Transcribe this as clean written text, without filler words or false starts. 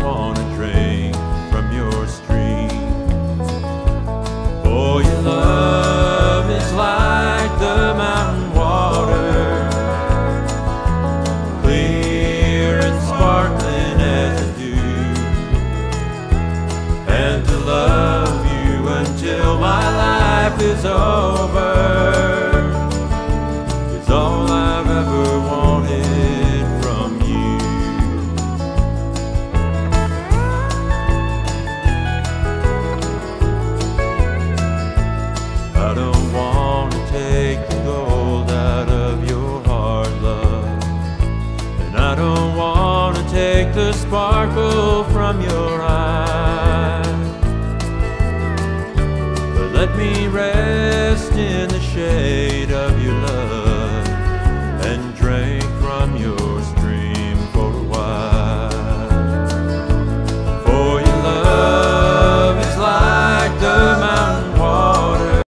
want to drink from your stream. For your love is like the mountain water, clear and sparkling as a dew. And to love you until my life is over is all I've ever wanted from you. I don't want to take the gold out of your heart, love, and I don't want to take the sparkle from your eyes, but let me rest in the shade of your love